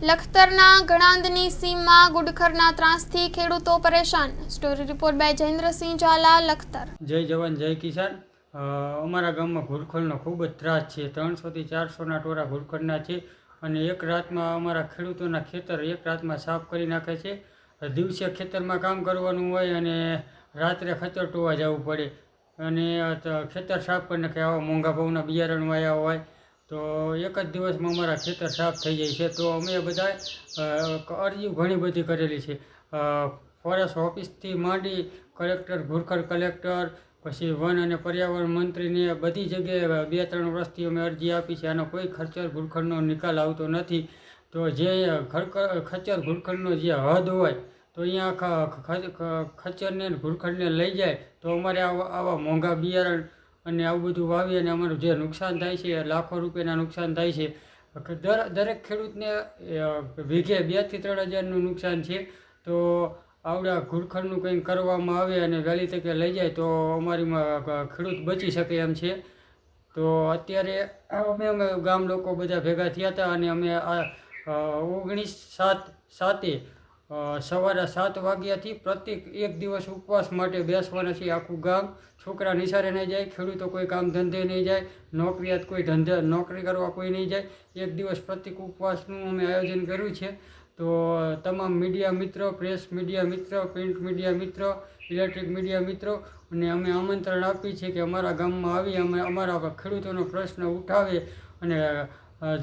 લખતરના ગણાંદની સીમમાં ગુડખરના ત્રાસથી ખેડૂતો પરેશાન। Story report by Jayendrasinh Zala, Lakhtar. જય જવાન જય કિસાન। અમારા ગામમાં ઘુડખરનો ખૂબ જ ત્રાસ છે। 300 થી 400ના ટોળા ઘુડખરના છે અને એક રાતમાં અમારા ખેડૂતોના ખેતર એક રાતમાં સાફ કરી નાખે છે। દિવસે ખેતરમાં કામ કરવાનું હોય અને રાત્રે ખચર ટોવા જવું પડે અને ખેતર સાફ કરીને કે આવા મોંઘા ભાવના બિયારણ વાયા હોય તો એક જ દિવસમાં અમારા ખેતર સાફ થઈ જાય છે। તો અમે બધા અરજી ઘણી બધી કરેલી છે। ફોરેસ્ટ ઓફિસથી માંડી કલેક્ટર, ઘુડખર કલેક્ટર, પછી વન અને પર્યાવરણ મંત્રીને બધી જગ્યાએ 2-3 વર્ષથી અમે અરજી આપી છે। આનો કોઈ ખચ્ચર ઘુડખરનો નિકાલ આવતો નથી। તો જે ખચ્ચર ઘુડખરનો જે હદ હોય તો અહીંયા ખચ્ચરને ઘુડખરને લઈ જાય તો અમારે આવા મોંઘા બિયારણ અને આવું બધું વાવી અને અમારું જે નુકસાન થાય છે લાખો રૂપિયાના નુકસાન થાય છે। દરેક ખેડૂતને વીઘે 2 થી 3 હજારનું નુકસાન છે। તો આવડા ઘુડખરનું કંઈ કરવામાં આવે અને વહેલી તકે લઈ જાય તો અમારી ખેડૂત બચી શકે એમ છે। તો અત્યારે અમે ગામ લોકો બધા ભેગા થયા હતા અને અમે 19/7 સવારે 7 વાગ્યાથી પ્રત્યેક એક દિવસ ઉપવાસ માટે બેસવાના છીએ। આખું ગામ, છોકરા નિશાળે નહીં જાય, ખેડૂતો કોઈ કામ ધંધે નહીં જાય, નોકરિયાત કોઈ નોકરી કરવા કોઈ નહીં જાય। એક દિવસ પ્રત્યેક ઉપવાસનું અમે આયોજન કર્યું છે। તો તમામ મીડિયા મિત્રો, પ્રેસ મીડિયા મિત્રો, પ્રિન્ટ મીડિયા મિત્રો, ઇલેક્ટ્રિક મીડિયા મિત્રો અને અમે આમંત્રણ આપીએ છીએ કે અમારા ગામમાં આવી અમારા ખેડૂતોનો પ્રશ્ન ઉઠાવે અને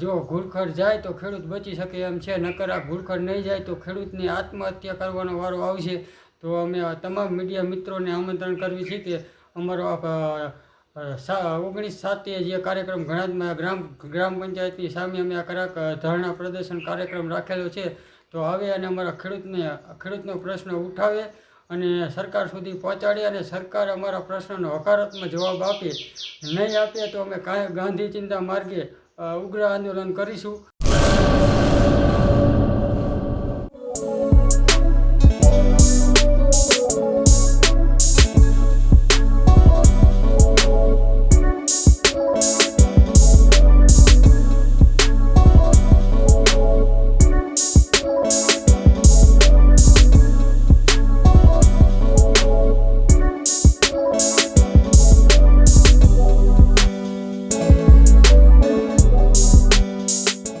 જો ઘુડખર જાય તો ખેડૂત બચી શકે એમ છે, નકર આ ઘુડખર નહીં જાય તો ખેડૂતની આત્મહત્યા કરવાનો વારો આવશે। તો અમે તમામ મીડિયા મિત્રોને આમંત્રણ કરવી છે કે અમારો 19/7 જે કાર્યક્રમ ઘણાદમાં ગ્રામ પંચાયતની સામે અમે આ ધરણા પ્રદર્શન કાર્યક્રમ રાખેલો છે। તો આવે અને અમારા ખેડૂતનો પ્રશ્ન ઉઠાવે અને સરકાર સુધી પહોંચાડે અને સરકાર અમારા પ્રશ્નનો હકારાત્મક જવાબ આપે। નહીં આપે તો અમે ગાંધી ચિંતા માર્ગે ઉગ્ર આંદોલન કરીશું।